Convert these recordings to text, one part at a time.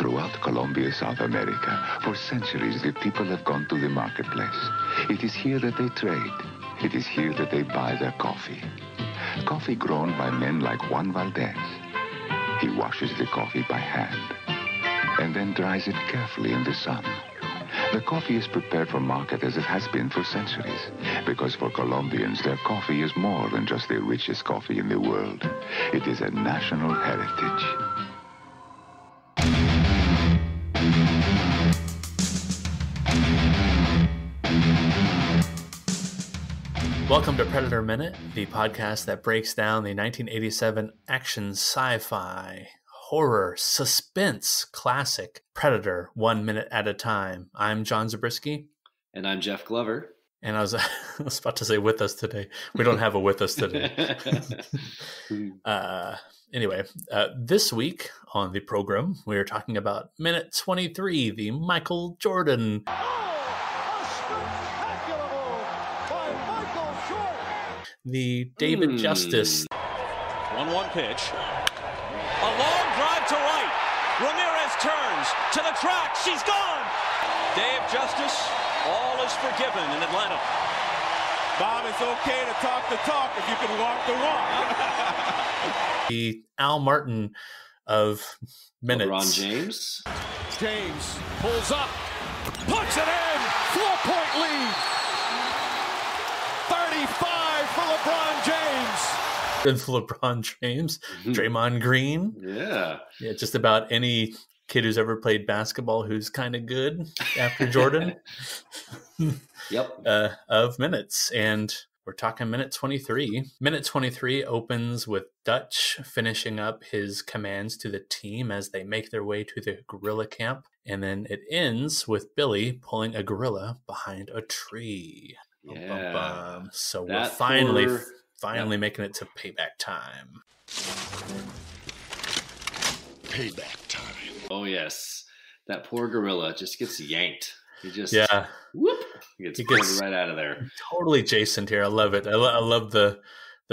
Throughout Colombia, South America, for centuries the people have gone to the marketplace. It is here that they trade. It is here that they buy their coffee. Coffee grown by men like Juan Valdez. He washes the coffee by hand and then dries it carefully in the sun. The coffee is prepared for market as it has been for centuries, because for Colombians, their coffee is more than just the richest coffee in the world. It is a national heritage. Welcome to Predator Minute, the podcast that breaks down the 1987 action sci-fi horror suspense classic Predator 1 minute at a time. I'm John Zabriskie. And I'm Jeff Glover. And I was about to say with us today. We don't have a with us today. Anyway, this week on the program, we're talking about minute 23, the Michael Jordan. The David Justice. 1-1 pitch. A long drive to right. Ramirez turns to the track. She's gone. Dave Justice, all is forgiven in Atlanta. Bob, it's okay to talk if you can walk the walk. The Al Martin of minutes. LeBron James. James pulls up, puts it in, 4-point lead. 35 for LeBron James. With LeBron James, Draymond Green. Yeah, just about any kid who's ever played basketball who's kind of good after Jordan. Yep. Of minutes. And we're talking minute 23. Minute 23 opens with Dutch finishing up his commands to the team as they make their way to the guerrilla camp. And then it ends with Billy pulling a gorilla behind a tree. Yeah. So we're finally making it to payback time. Payback time. Oh, yes. That poor gorilla just gets yanked. He just, whoop, gets pulled right out of there. Totally Jason here. I love it. I love the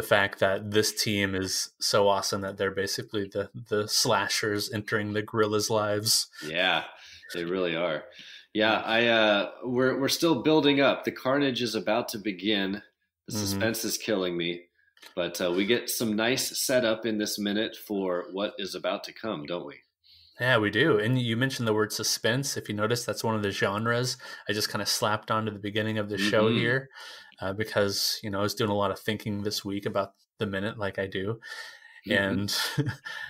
fact that this team is so awesome that they're basically the slashers entering the gorilla's lives. Yeah, they really are. Yeah, we're still building up. The carnage is about to begin. The suspense is killing me. But we get some nice setup in this minute for what is about to come, don't we? Yeah, we do. And you mentioned the word suspense. If you notice, that's one of the genres I just kind of slapped onto the beginning of the show here because, I was doing a lot of thinking this week about the minute like I do. And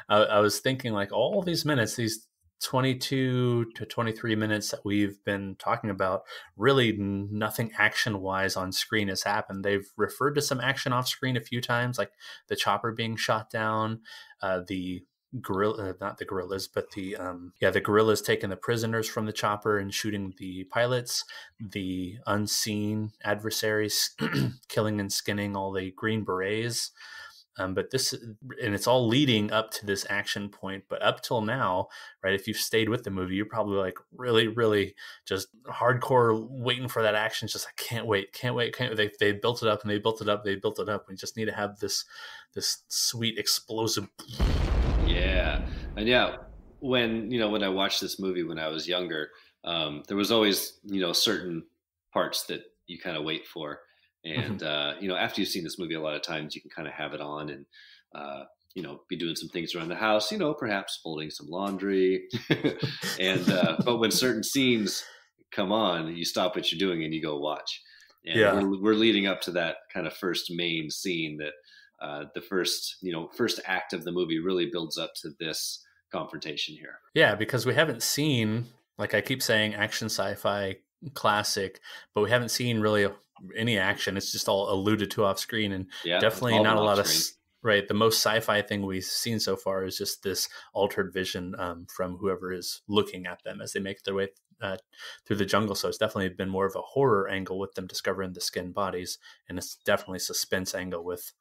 I was thinking like all these minutes, these 22 to 23 minutes that we've been talking about, really nothing action-wise on screen has happened. They've referred to some action off screen a few times, like the chopper being shot down, the gorilla, not the gorillas, but the gorillas taking the prisoners from the chopper and shooting the pilots, the unseen adversaries killing and skinning all the Green Berets. But it's all leading up to this action point. But up till now, right, if you've stayed with the movie, you're probably like really, really just hardcore waiting for that action. Just like, can't wait. They built it up and they built it up. We just need to have this sweet explosive. Yeah. And when I watched this movie when I was younger, there was always, certain parts that you kind of wait for. And, after you've seen this movie a lot of times, you can kind of have it on and, be doing some things around the house, perhaps folding some laundry. And, but when certain scenes come on, you stop what you're doing and you go watch. And we're leading up to that kind of first main scene that the first act of the movie really builds up to this confrontation here. Yeah, because we haven't seen, like I keep saying, action sci-fi classic, but we haven't seen really any action. It's just all alluded to off screen, and definitely not a lot of right. The most sci-fi thing we've seen so far is just this altered vision from whoever is looking at them as they make their way through the jungle. So it's definitely been more of a horror angle with them discovering the skinned bodies, and it's definitely suspense angle with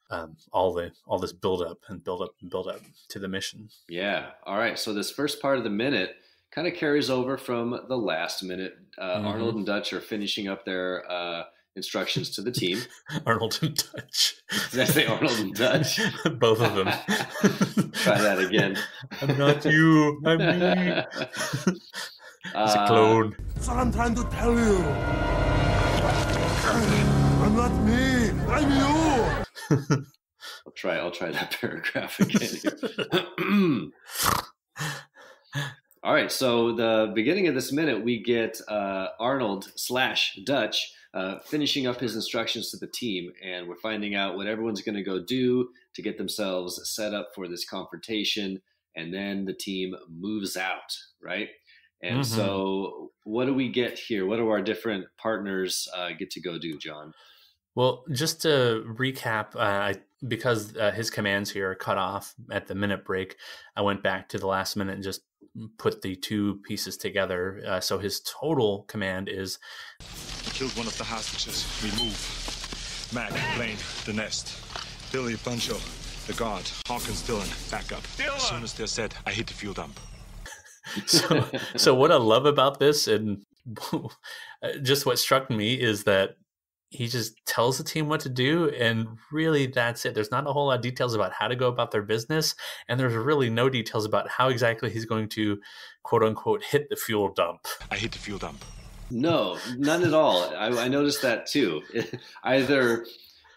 all this build up to the mission. Yeah. All right. So this first part of the minute kind of carries over from the last minute. Arnold and Dutch are finishing up their instructions to the team. Arnold and Dutch. Did I say Arnold and Dutch? Both of them. Try that again. I'm not you. I'm me. It's a clone. That's what I'm trying to tell you. I'm not me. I'm you. I'll try that paragraph again here. All right, so the beginning of this minute, we get Arnold / Dutch finishing up his instructions to the team, and we're finding out what everyone's going to go do to get themselves set up for this confrontation, and then the team moves out, right? And so what do we get here? What do our different partners get to go do, John? Well, just to recap, because his commands here are cut off at the minute break, I went back to the last minute and just put the two pieces together. So his total command is: killed one of the hostages. We move. Mac, Blain, the nest. Billy, Ponchito, the guard. Hawkins, Dylan, back up. As soon as they're set, I hit the fuel dump. So what I love about this, and just what struck me, is that he just tells the team what to do, and really that's it. There's not a whole lot of details about how to go about their business, and there's really no details about how exactly he's going to, quote unquote, hit the fuel dump. I hit the fuel dump. No, none at all. I noticed that too. Either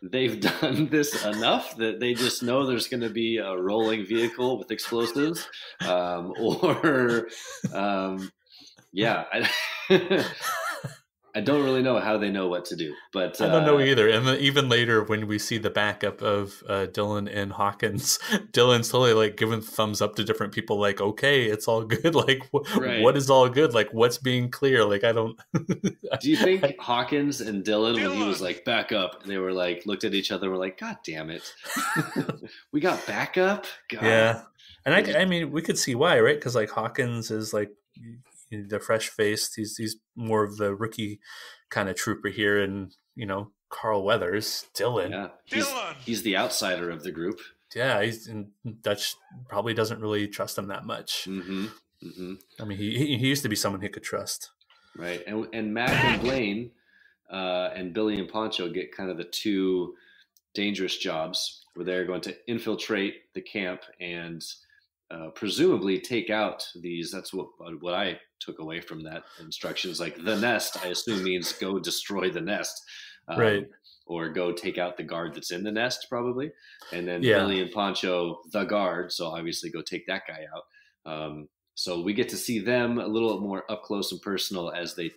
they've done this enough that they just know there's going to be a rolling vehicle with explosives, or I don't really know how they know what to do, but I don't know either. And then even later, when we see the backup of Dylan and Hawkins, Dylan's totally like giving thumbs up to different people, like, "Okay, it's all good." Like, what is all good? Like, what's being clear? Like, I don't. Do you think Hawkins and Dylan, when he was like back up, they were like looked at each other, and were like, "God damn it, we got backup." God. Yeah, and I mean, we could see why, right? Because like Hawkins is like the fresh faced, he's more of the rookie kind of trooper here, and Carl Weathers, Dylan, he's the outsider of the group. Yeah, Dutch probably doesn't really trust him that much. I mean, he used to be someone he could trust, right? And Mac and Blain and Billy and Poncho get kind of the two dangerous jobs where they're going to infiltrate the camp and presumably take out these. That's what I took away from that instructions. Like the nest, I assume means go destroy the nest, right? Or go take out the guard that's in the nest, probably. And then Billy and Poncho, the guard. So obviously go take that guy out. So we get to see them a little more up close and personal as they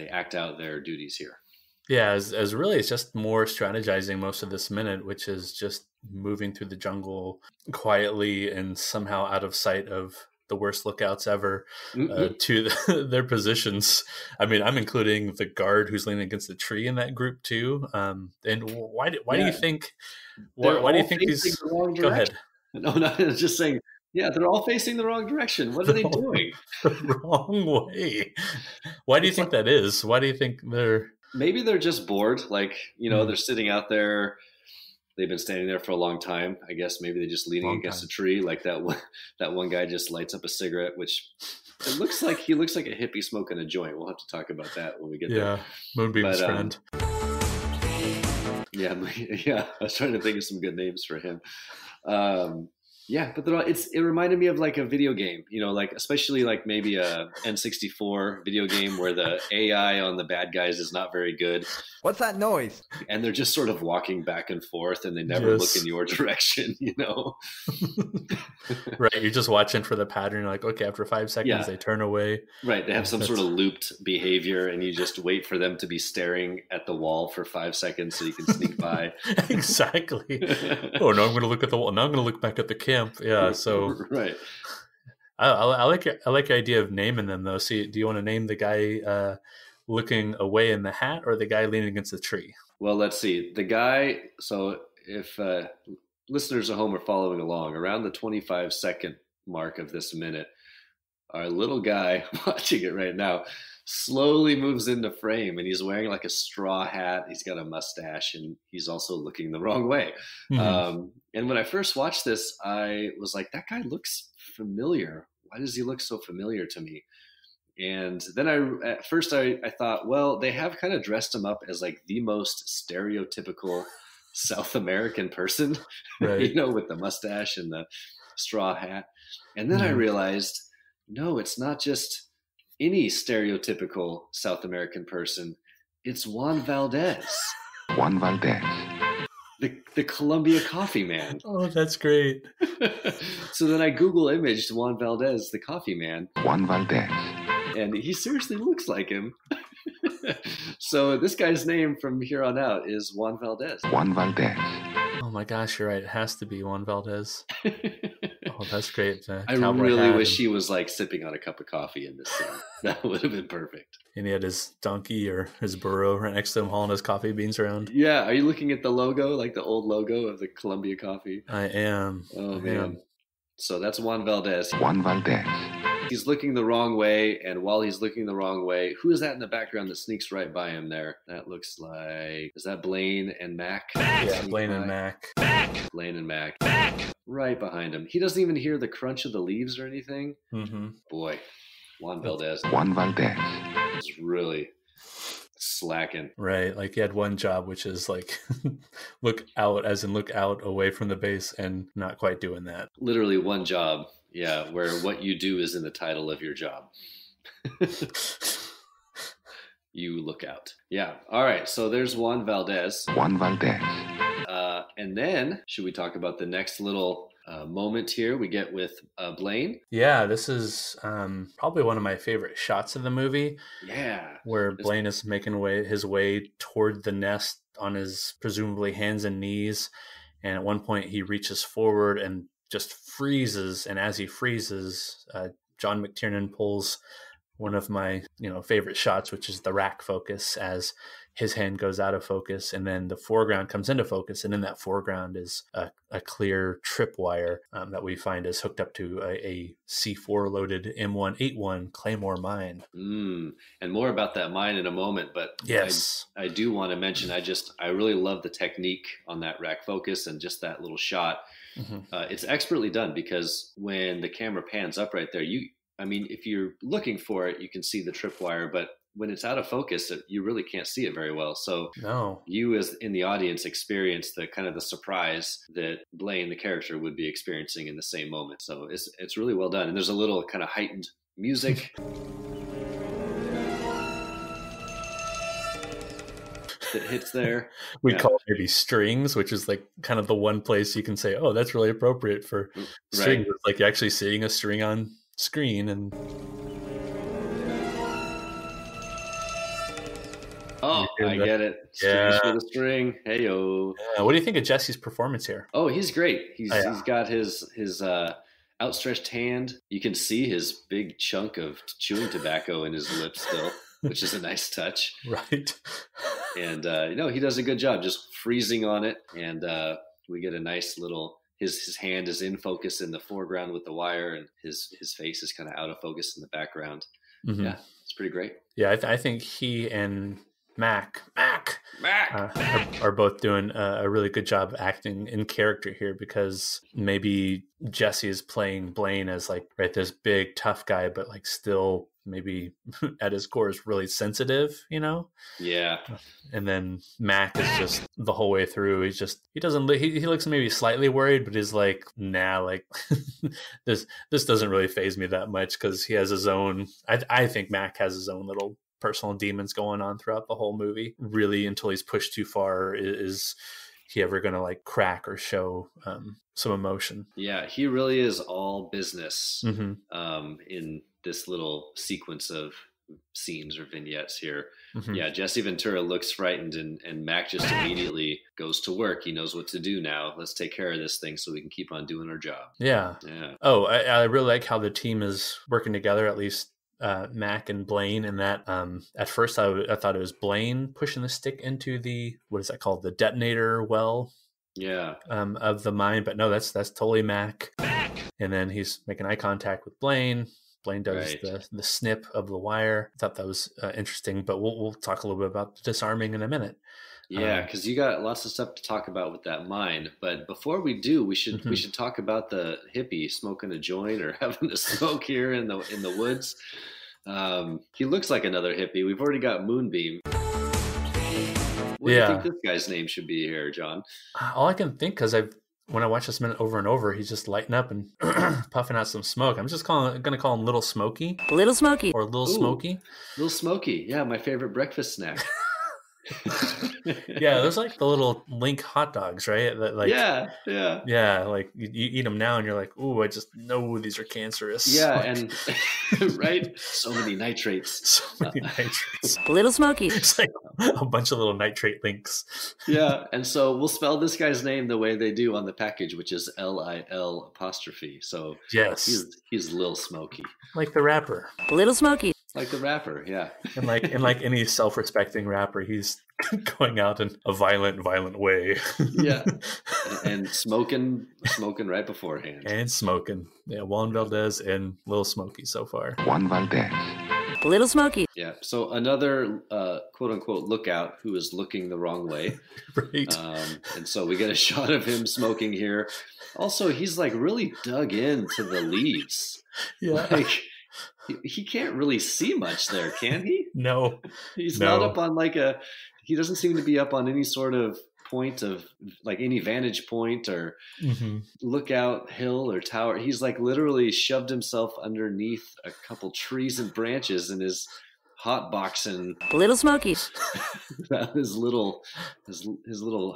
act out their duties here. Yeah, as really it's just more strategizing most of this minute, which is just moving through the jungle quietly and somehow out of sight of the worst lookouts ever to their positions. I mean, I'm including the guard who's leaning against the tree in that group too. And why do you think? Why do you think these? Go ahead. No, I was just saying. Yeah, they're all facing the wrong direction. What are they doing? The wrong way. Why do you think that is? Why do you think they're? Maybe they're just bored. Like, they're sitting out there. They've been standing there for a long time. I guess maybe they're just leaning against a tree. Like that one guy just lights up a cigarette, which it looks like he looks like a hippie smoking a joint. We'll have to talk about that when we get there. Yeah, Moonbeam's friend. Yeah. I was trying to think of some good names for him. Yeah, but it reminded me of like a video game, like especially like maybe a N64 video game where the AI on the bad guys is not very good. What's that noise? And they're just sort of walking back and forth and they never look in your direction, Right, you're just watching for the pattern. Like, okay, after 5 seconds, they turn away. Right, they have some sort of looped behavior and you just wait for them to be staring at the wall for 5 seconds so you can sneak by. Exactly. Oh, no, I'm going to look at the wall. Now I'm going to look back at the camp. Yeah, so right. I like your idea of naming them though. See, do you want to name the guy looking away in the hat or the guy leaning against the tree? Well, let's see. The guy. So if listeners at home are following along, around the 25-second mark of this minute, our little guy watching it right now slowly moves into frame, and he's wearing like a straw hat. He's got a mustache, and he's also looking the wrong way. And when I first watched this, I was like, that guy looks familiar. Why does he look so familiar to me? And then at first I thought, well, they have kind of dressed him up as like the most stereotypical South American person, right. with the mustache and the straw hat. And then I realized, no, it's not just any stereotypical South American person. It's Juan Valdez. Juan Valdez. The Colombia coffee man. Oh, that's great. So then I Google imaged Juan Valdez, the coffee man. Juan Valdez. And he seriously looks like him. So this guy's name from here on out is Juan Valdez. Juan Valdez. Oh my gosh, you're right. It has to be Juan Valdez. Oh, that's great. I really wish he was like sipping on a cup of coffee in this scene. That would have been perfect. And he had his donkey or his burro right next to him hauling his coffee beans around. Yeah. Are you looking at the logo, like the old logo of the Colombia coffee? I am. Oh, man. So that's Juan Valdez. Juan Valdez. He's looking the wrong way, and while he's looking the wrong way, who is that in the background that sneaks right by him there? That looks like... Is that Blain and Mac? Yeah, Blain and Mac. Blain and Mac. Right behind him. He doesn't even hear the crunch of the leaves or anything. Mm-hmm. Boy, Juan Valdez. Juan Valdez. Is really slacking. Right, like he had one job, which is like look out, as in look out away from the base, and not quite doing that. Literally one job. Yeah, where what you do is in the title of your job. You look out. Yeah. All right. So there's Juan Valdez. Juan Valdez. And then, should we talk about the next little moment here we get with Blain? Yeah, this is probably one of my favorite shots of the movie. Yeah. Where Blain is making his way toward the nest on his presumably hands and knees. And at one point he reaches forward and just freezes. And as he freezes, John McTiernan pulls one of my favorite shots, which is the rack focus as his hand goes out of focus, and then the foreground comes into focus, and in that foreground is a clear tripwire that we find is hooked up to a C4 loaded M181 Claymore mine. And more about that mine in a moment, but yes, I do want to mention I really love the technique on that rack focus and just that little shot. Mm-hmm. It's expertly done, because when the camera pans up right there, if you're looking for it, you can see the tripwire, but when it's out of focus, you really can't see it very well. So you as in the audience experience the kind of the surprise that Blain, the character, would be experiencing in the same moment. So it's really well done. And there's a little kind of heightened music that hits there. We call it maybe strings, which is like kind of the one place you can say, oh, that's really appropriate for strings. Right. Like you're actually seeing a string on screen. And I get it. Strings for the string. Hey-o. What do you think of Jesse's performance here? Oh, he's great. He's got his outstretched hand. You can see his big chunk of chewing tobacco in his lips still, which is a nice touch. Right. And, he does a good job just freezing on it. And we get a nice little, his hand is in focus in the foreground with the wire, and his face is kind of out of focus in the background. Mm-hmm. Yeah, it's pretty great. Yeah, I think he and Mac are both doing a really good job acting in character here, because maybe Jesse is playing Blain as like this big tough guy, but like still maybe at his core is really sensitive, Yeah. And then Mac is just the whole way through. He looks maybe slightly worried, but he's like, nah, like this doesn't really faze me that much, because he has his own. I think Mac has his own little personal demons going on throughout the whole movie, really, until he's pushed too far. Is he ever going to like crack or show some emotion? Yeah, he really is all business in this little sequence of scenes or vignettes here. Mm-hmm. Yeah, Jesse Ventura looks frightened, and Mac just immediately goes to work. He knows what to do now. Let's take care of this thing so we can keep on doing our job. Yeah. Oh, I really like how the team is working together, at least Mac and Blain, and that at first I thought it was Blain pushing the stick into the, what is that called, the detonator well of the mine, but no, that's totally Mac. And then he's making eye contact with Blain. Blain does the snip of the wire. I thought that was interesting, but we'll talk a little bit about disarming in a minute. Yeah, because you got lots of stuff to talk about with that mine. But before we do, we should talk about the hippie smoking a joint or having a smoke here in the woods. He looks like another hippie. We've already got Moonbeam. What do you think this guy's name should be here, John? All I can think, because when I watch this minute over and over, he's just lighting up and puffing out some smoke. I'm just going to call him Little Smokey. Little Smokey. Or Little Smokey. Little Smokey. Yeah, my favorite breakfast snack. Yeah, those like the little Link hot dogs, right? That, like, yeah. Like you eat them now, and you're like, "Ooh, I just know these are cancerous." Yeah, like, and right, so many nitrates. So many nitrates. Little Smokey. It's like a bunch of little nitrate links. Yeah, and so we'll spell this guy's name the way they do on the package, which is LIL'. So yes, he's Lil Smokey, like the rapper. Little Smokey. Like the rapper, yeah. And like any self-respecting rapper, he's going out in a violent way. Yeah. And smoking right beforehand. And smoking. Yeah, Juan Valdez and Lil Smokey so far. Juan Valdez. Little Smokey. Yeah. So another quote unquote lookout who is looking the wrong way. Right. And so we get a shot of him smoking here. Also, he's like really dug into the leaves. Yeah. Like, he can't really see much there, can he? No. He's not up on he doesn't seem to be up on any sort of point of like any vantage point or lookout hill or tower. He's like literally shoved himself underneath a couple trees and branches and is hotboxing Little Smokey. his little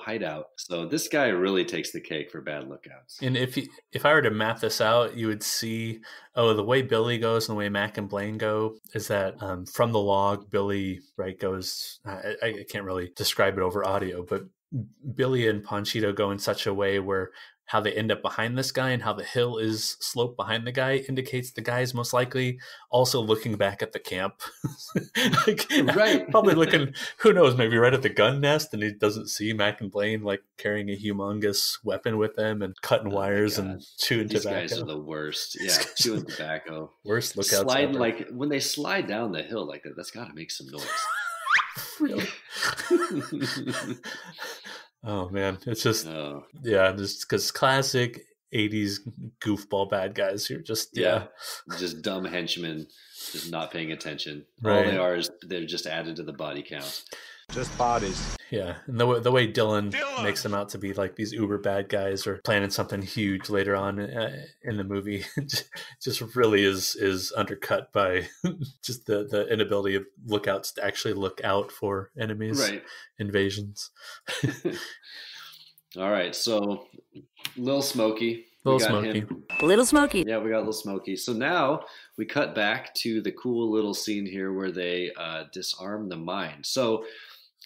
hideout. So this guy really takes the cake for bad lookouts. And if I were to map this out, you would see, the way Billy goes and the way Mac and Blain go is that from the log, Billy goes. I can't really describe it over audio, but Billy and Ponchito go in such a way where how they end up behind this guy and how the hill is sloped behind the guy indicates the guy is most likely also looking back at the camp. Right. Probably looking, who knows, maybe right at the gun nest, and he doesn't see Mac and Blain like carrying a humongous weapon with them and cutting wires and chewing tobacco. These guys are the worst. Yeah, chewing tobacco. Worst lookouts sliding ever. Like when they slide down the hill like that, that's got to make some noise. Really? Oh man, it's just just because classic 80s goofball bad guys who are just just dumb henchmen, just not paying attention. Right. All they are is they're just added to the body count. Just bodies. Yeah, and the way Dylan makes them out to be like these uber bad guys or planning something huge later on in the movie just really is undercut by just the inability of lookouts to actually look out for enemies, invasions. All right, so Lil Smokey. Little Smokey. Little Smokey. Yeah, we got Little Smokey. So now we cut back to the cool little scene here where they disarm the mine. So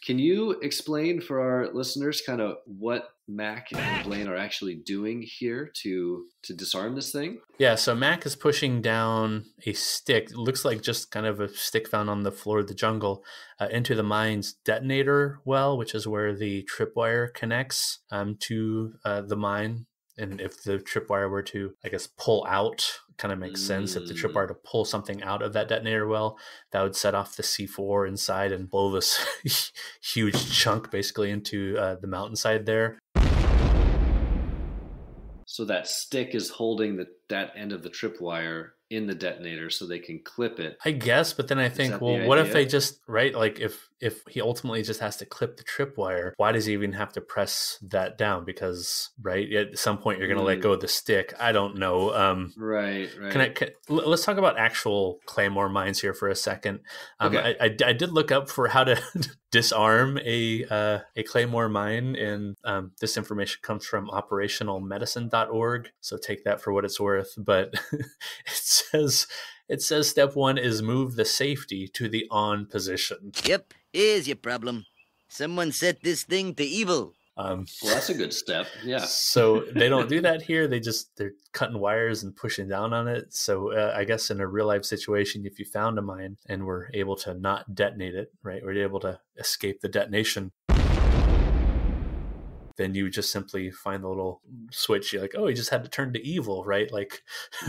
can you explain for our listeners kind of what Mac and Blain are actually doing here to disarm this thing? Yeah, so Mac is pushing down a stick. It looks like just kind of a stick found on the floor of the jungle into the mine's detonator well, which is where the tripwire connects to the mine. And if the tripwire were to, I guess, pull out, kind of makes sense. If the tripwire to pull something out of that detonator well, that would set off the C4 inside and blow this huge chunk basically into the mountainside there. So that stick is holding that end of the tripwire in the detonator so they can clip it. I guess, but then I think, well, what if they just, like if he ultimately just has to clip the tripwire, why does he even have to press that down? Because, at some point you're going to let go of the stick. I don't know. Right. Let's talk about actual Claymore mines here for a second. Okay. I did look up for how to disarm a Claymore mine, and this information comes from operationalmedicine.org. So take that for what it's worth. But it says step 1 is move the safety to the on position. Yep, here's your problem. Someone set this thing to evil. Well, that's a good step. Yeah. So they don't do that here. They're cutting wires and pushing down on it. So I guess in a real life situation, if you found a mine and were able to not detonate it, or you're able to escape the detonation, then you just simply find the little switch. You're like, oh, he just had to turn to evil, right? Like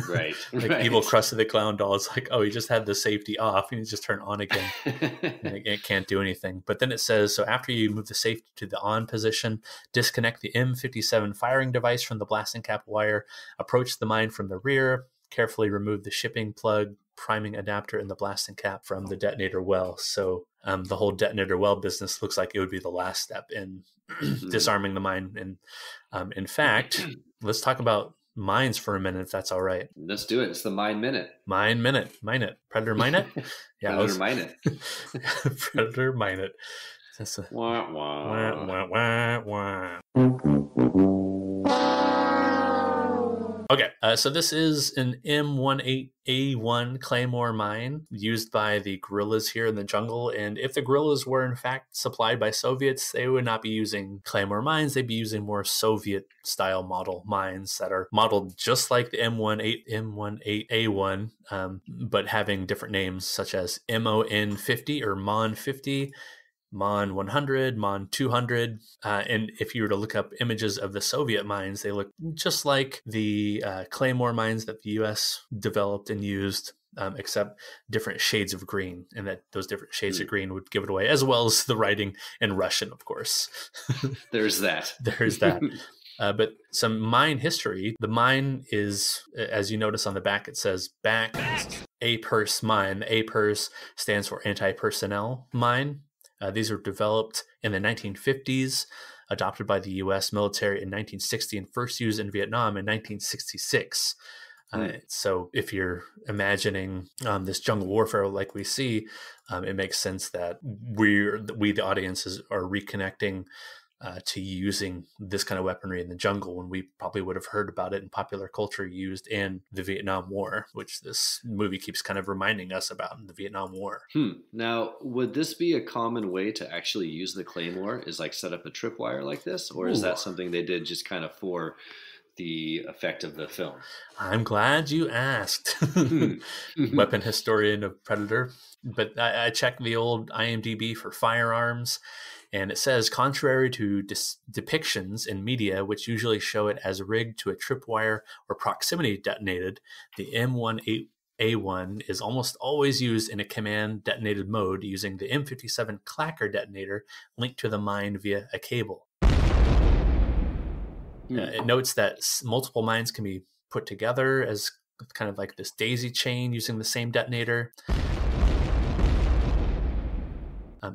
evil Krusty the Clown doll. It's like, oh, he just had the safety off and he just turned on again. And it can't do anything. But then it says, so after you move the safety to the on position, disconnect the M57 firing device from the blasting cap wire, approach the mine from the rear, carefully remove the shipping plug priming adapter in the blasting cap from the detonator well. So the whole detonator well business looks like it would be the last step in disarming the mine. And in fact, let's talk about mines for a minute, if that's all right. Let's do it. It's the Mine Minute. Mine Minute. Predator Mine It? Yeah, Predator Mine It. Predator Mine It. Wah, wah. Wah, wah, wah. Okay, so this is an M18A1 Claymore mine used by the guerrillas here in the jungle. And if the guerrillas were in fact supplied by Soviets, they would not be using Claymore mines. They'd be using more Soviet-style model mines that are modeled just like the M18A1, but having different names such as MON50 or MON50. MON 100, MON 200, and if you were to look up images of the Soviet mines, they look just like the Claymore mines that the U.S. developed and used, except different shades of green, and that those different shades of green would give it away, as well as the writing in Russian, of course. There's that. There's that. But some mine history. The mine is, as you notice on the back, it says back A-purse mine. The A-purse stands for anti-personnel mine. These were developed in the 1950s, adopted by the U.S. military in 1960, and first used in Vietnam in 1966. So if you're imagining this jungle warfare like we see, it makes sense that we, the audiences, are reconnecting to using this kind of weaponry in the jungle when we probably would have heard about it in popular culture used in the Vietnam War, which this movie keeps kind of reminding us about in the Vietnam War. Now, would this be a common way to actually use the Claymore, is like set up a tripwire like this? Or is that something they did just kind of for the effect of the film? I'm glad you asked. Weapon historian of Predator. But I checked the old IMDb for firearms, and it says, contrary to depictions in media, which usually show it as rigged to a tripwire or proximity detonated, the M18A1 is almost always used in a command detonated mode using the M57 clacker detonator linked to the mine via a cable. It notes that multiple mines can be put together as kind of like this daisy chain using the same detonator.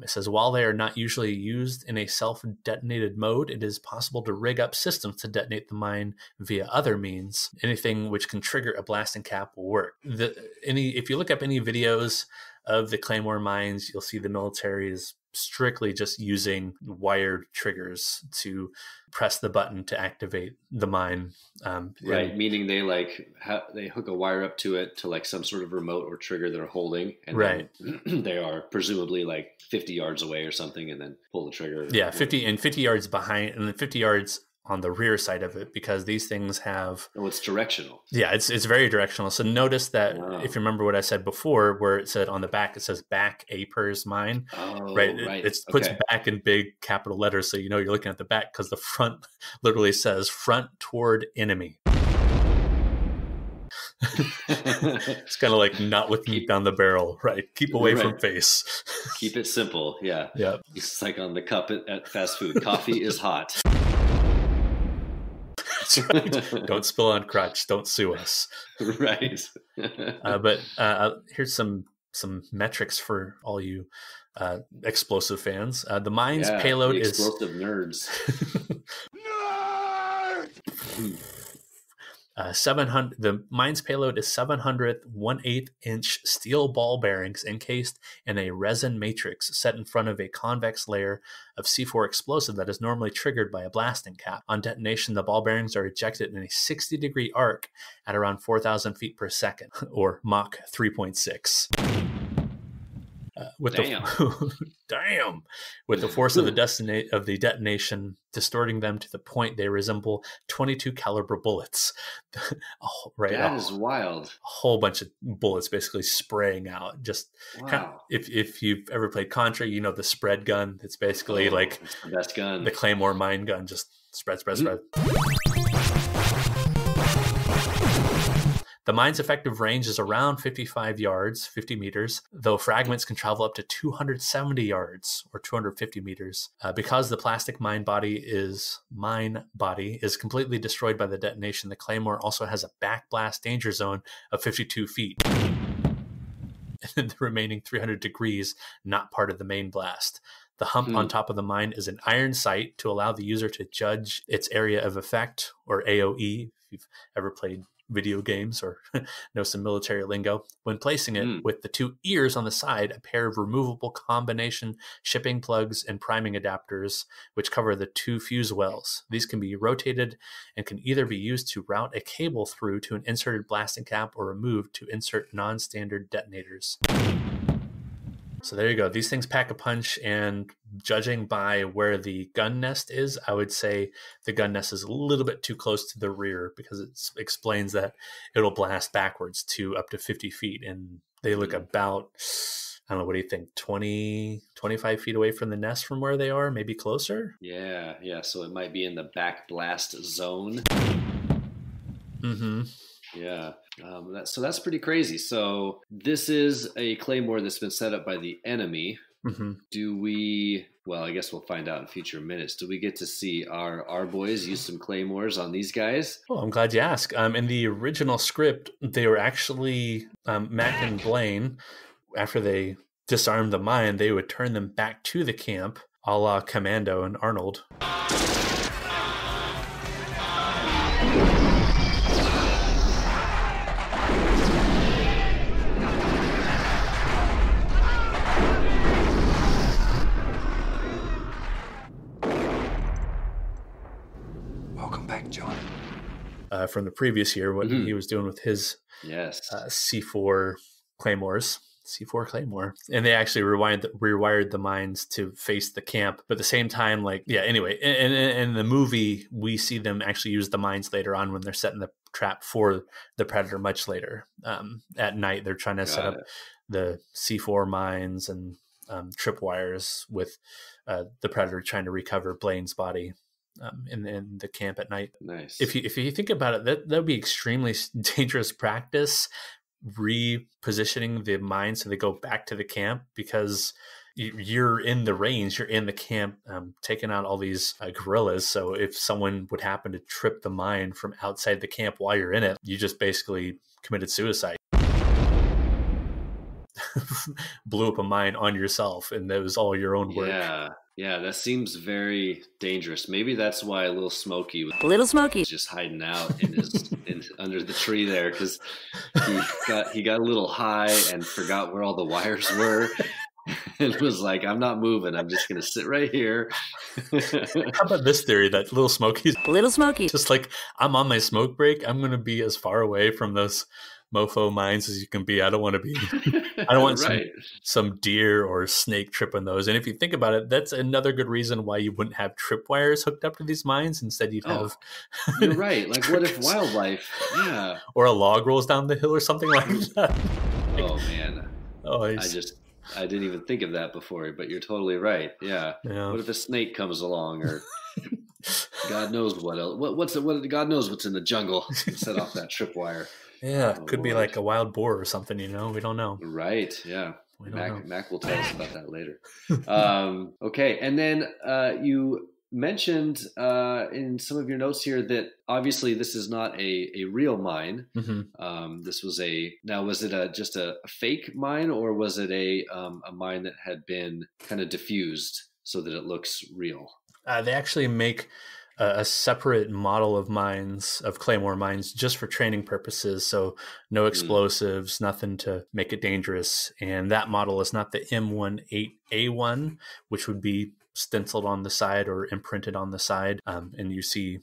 It says, while they are not usually used in a self-detonated mode, it is possible to rig up systems to detonate the mine via other means. Anything which can trigger a blasting cap will work. If you look up any videos of the Claymore mines, you'll see the military is strictly just using wired triggers to press the button to activate the mine. Right, meaning they they hook a wire up to it to like some sort of remote or trigger they're holding, and right, then they are presumably like 50 yards away or something, and then pull the trigger. Yeah, 50 yards behind, and then 50 yards on the rear side of it, because these things have... Oh, it's directional. Yeah, it's very directional. So notice that if you remember what I said before, where it said on the back, it says back A-pers mine. Oh, right. It puts back in big capital letters, so you know you're looking at the back, because the front literally says front toward enemy. It's kind of like not looking down the barrel, right? Keep away from face. Keep it simple. Yeah. Yeah. It's like on the cup at fast food. Coffee is hot. That's right. Don't spill on crotch. Don't sue us. Right. But here's some metrics for all you explosive fans. The mine's payload the is explosive nerds. 700. The mine's payload is 700 1/8 inch steel ball bearings encased in a resin matrix set in front of a convex layer of C4 explosive that is normally triggered by a blasting cap. On detonation, the ball bearings are ejected in a 60-degree arc at around 4,000 feet per second, or Mach 3.6. With the force of the detonation distorting them to the point they resemble 22 caliber bullets. Right, that is wild. A whole bunch of bullets basically spraying out. Just kind of, if you've ever played Contra, you know the spread gun. It's basically like it's the best gun. The Claymore mine gun. Just spread. The mine's effective range is around 55 yards, 50 meters, though fragments can travel up to 270 yards or 250 meters. Because the plastic mine body is completely destroyed by the detonation, the Claymore also has a backblast danger zone of 52 feet. and the remaining 300 degrees not part of the main blast. The hump on top of the mine is an iron sight to allow the user to judge its area of effect, or AOE, if you've ever played video games or know some military lingo. When placing it with the 2 ears on the side, a pair of removable combination shipping plugs and priming adapters, which cover the 2 fuse wells. These can be rotated and can either be used to route a cable through to an inserted blasting cap or removed to insert non-standard detonators. So there you go. These things pack a punch, and judging by where the gun nest is, I would say the gun nest is a little bit too close to the rear, because it explains that it'll blast backwards to up to 50 feet. And they look about, I don't know, what do you think, 20, 25 feet away from the nest from where they are, maybe closer? Yeah. So it might be in the back blast zone. Mm-hmm. Yeah. So that's pretty crazy. So this is a Claymore that's been set up by the enemy. Mm-hmm. Do we, well, I guess we'll find out in future minutes. Do we get to see our boys use some Claymores on these guys? Oh, I'm glad you asked. In the original script, they were actually, Mac and Blain, after they disarmed the mine, they would turn them back to the camp, a la Commando and Arnold. From the previous year, what he was doing with his C4 Claymores. C4 Claymore. And they actually rewired the mines to face the camp. But at the same time, anyway, in the movie, we see them actually use the mines later on when they're setting the trap for the Predator much later. At night, they're trying to set up the C4 mines and tripwires with the Predator trying to recover Blain's body. In the camp at night. Nice. If you think about it, that would be extremely dangerous practice, repositioning the mines so they go back to the camp, because you're in the range, you're in the camp, taking out all these guerrillas. So if someone would happen to trip the mine from outside the camp while you're in it, you just basically committed suicide. Blew up a mine on yourself, and that was all your own work. Yeah, that seems very dangerous. Maybe that's why Little Smokey was just hiding out under the tree there, because he got a little high and forgot where all the wires were. And was like, I'm not moving. I'm just going to sit right here. How about this theory that Little Smokey, just like, I'm on my smoke break, I'm going to be as far away from those mofo mines as you can be. I don't want some deer or snake tripping those. And if you think about it, that's another good reason why you wouldn't have tripwires hooked up to these mines. Instead, you'd have... You're right. Like, what if wildlife? Yeah. Or a log rolls down the hill or something like that. Oh, man. I didn't even think of that before, but you're totally right. Yeah. What if a snake comes along, or God knows what else? God knows what's in the jungle. Set off that tripwire. Yeah, could be like a wild boar or something, we don't know. Right, yeah. Mac will tell us about that later. Okay, and then you mentioned in some of your notes here that obviously this is not a real mine. Mm-hmm. This was was it just a fake mine, or was it a mine that had been kind of diffused so that it looks real? They actually make a separate model of mines, of Claymore mines, just for training purposes. So no explosives, nothing to make it dangerous. And that model is not the M18A1, which would be stenciled on the side or imprinted on the side. And you see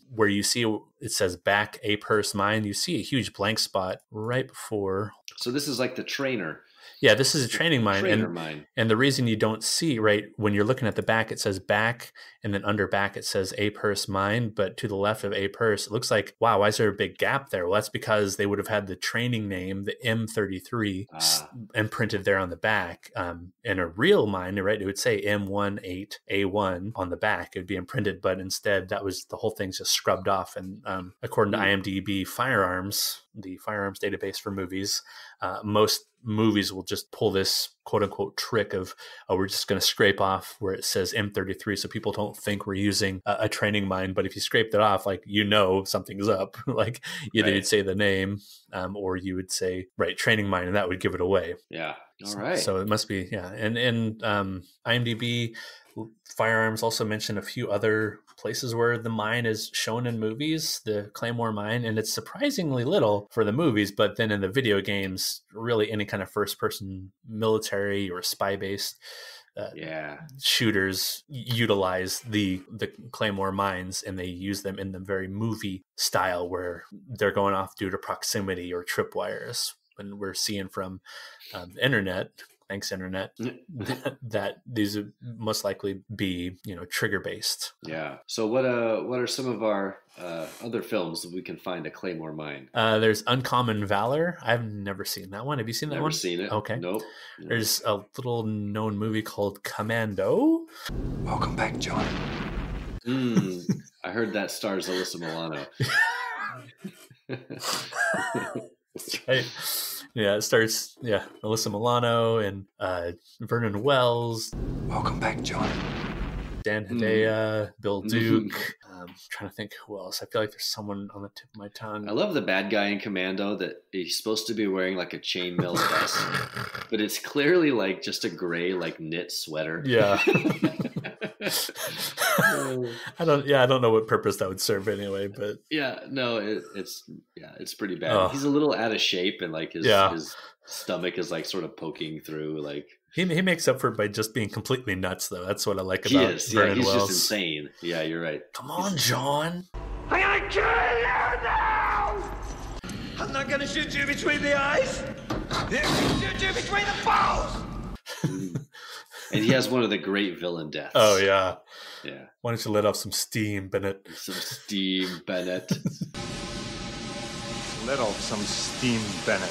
it says back A purse mine, you see a huge blank spot right before. So this is like the trainer. Yeah, this is a training mine. And the reason you don't see, right, when you're looking at the back, it says back, and then under back it says A purse mine, but to the left of A purse, it looks like, wow, why is there a big gap there? Well, that's because they would have had the training name, the M33, imprinted there on the back. In a real mine, right, it would say M18A1 on the back. It would be imprinted, but instead that was the whole thing's just scrubbed off, and according to IMDb Firearms, the firearms database for movies, most movies will just pull this quote unquote trick of, oh, we're just going to scrape off where it says M33 so people don't think we're using a training mine. But if you scraped it off, like, something's up. Like either you'd say the name or you would say, right, training mine, and that would give it away. Yeah. All right. So it must be, yeah. And IMDb Firearms also mentioned a few other places where the mine is shown in movies, the Claymore mine, and it's surprisingly little for the movies, but then in the video games, really any kind of first-person military or spy-based shooters utilize the Claymore mines, and they use them in the very movie style where they're going off due to proximity or tripwires. And we're seeing from the internet, thanks internet, that these would most likely be, trigger based. Yeah. So what are some of our other films that we can find a Claymore mine? There's Uncommon Valor. I've never seen that one. Have you seen that one? Never seen it. Okay. Nope. There's a little known movie called Commando. Welcome back, John. I heard that stars Alyssa Milano. That's right. Yeah, it starts, Alyssa Milano and Vernon Wells. Welcome back, John. Dan Hedaya, Bill Duke. Trying to think who else. I feel like there's someone on the tip of my tongue. I love the bad guy in Commando that he's supposed to be wearing like a chainmail vest, but it's clearly like just a gray like knit sweater. Yeah. I don't know what purpose that would serve anyway, but it's pretty bad. He's a little out of shape, and like his stomach is like sort of poking through. Like he makes up for it by just being completely nuts, though. That's what I like about Vernon he's Wells. just insane. Yeah, you're right. Come on, John. I'm gonna kill you now! I'm not gonna shoot you between the eyes. I'm gonna shoot you between the balls. And he has one of the great villain deaths. Oh, yeah. Yeah. Why don't you let off some steam, Bennett? Some steam, Bennett. Let off some steam, Bennett.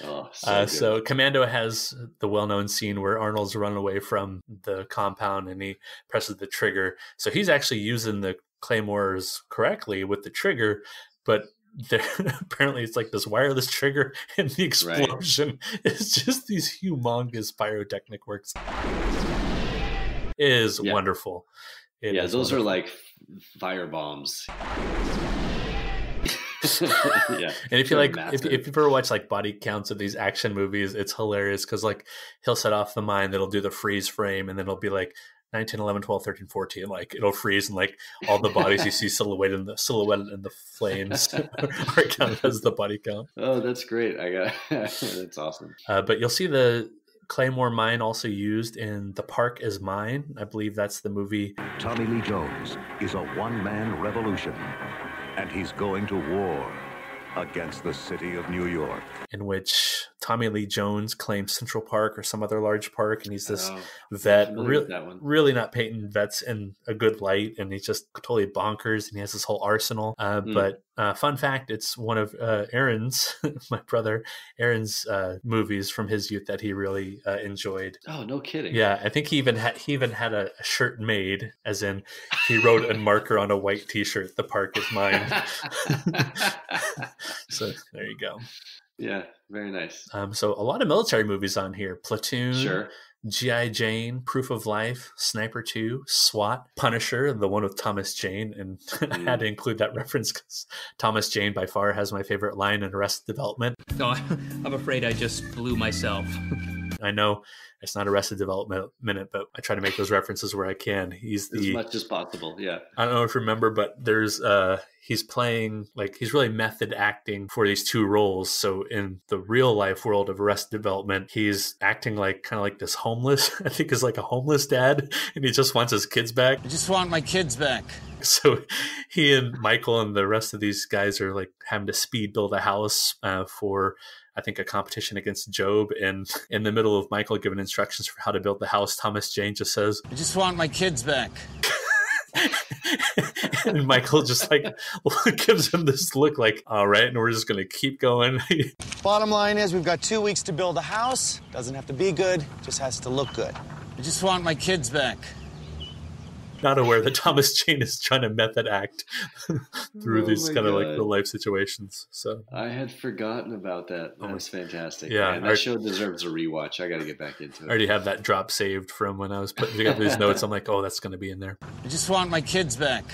Oh, so Commando has the well-known scene where Arnold's run away from the compound and he presses the trigger. So he's actually using the claymores correctly with the trigger, but apparently it's like this wireless trigger, and the explosion is just these humongous pyrotechnic works. It is wonderful. Those are like fire bombs. And if you if you've ever watched like body counts of these action movies, it's hilarious because like he'll set off the mine that'll do the freeze frame, and then it'll be like 19, 11, 12, 13, 14, like it'll freeze, and like all the bodies you see silhouetted in the flames are counted as the body count. Oh, that's great. That's awesome. But you'll see the Claymore mine also used in The Park Is Mine. I believe that's the movie. Tommy Lee Jones is a one-man revolution, and he's going to war against the city of New York, in which Tommy Lee Jones claims Central Park or some other large park, and he's this vet, really not painting vets in a good light, and he's just totally bonkers, and he has this whole arsenal. But fun fact, it's one of Aaron's, my brother Aaron's movies from his youth that he really enjoyed. Oh, no kidding. Yeah, I think he even had a shirt made, as in he wrote in marker on a white T-shirt, "The Park Is Mine." So there you go. Yeah, very nice. So a lot of military movies on here: Platoon, sure, G.I. Jane, Proof of Life, Sniper 2, SWAT, Punisher, the one with Thomas Jane, and I had to include that reference because Thomas Jane by far has my favorite line in Arrested Development. No, I'm afraid I just blew myself. I know it's not Arrested Development minute, but I try to make those references where I can. He's as much as possible. Yeah. I don't know if you remember, but there's he's playing, like, he's really method acting for these two roles. So in the real life world of Arrested Development, he's acting like kind of like this homeless, I think is like a homeless dad, and he just wants his kids back. I just want my kids back. So he and Michael and the rest of these guys are like having to speed build a house for, I think, a competition against Job. And in the middle of Michael giving instructions for how to build the house, Thomas Jane just says, I just want my kids back. And Michael just like gives him this look like, all right, and we're just going to keep going. Bottom line is we've got 2 weeks to build a house. Doesn't have to be good, just has to look good. I just want my kids back. not aware that Thomas Jane is trying to method act through these kind of like real life situations. So I had forgotten about that. That's fantastic. Yeah, Man, that show deserves a rewatch. I got to get back into it. I already have that drop saved from when I was putting together these notes. I'm like, oh, that's going to be in there. I just want my kids back.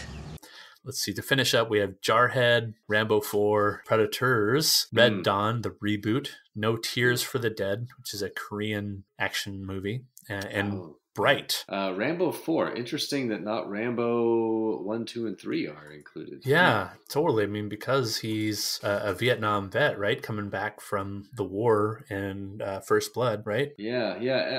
Let's see. To finish up, we have Jarhead, Rambo 4, Predators, Red Dawn, the reboot, No Tears for the Dead, which is a Korean action movie, and Bright. Rambo 4. Interesting that not Rambo 1, 2, and 3 are included. Yeah, totally. I mean, because he's a Vietnam vet, right? Coming back from the war and First Blood, right? Yeah.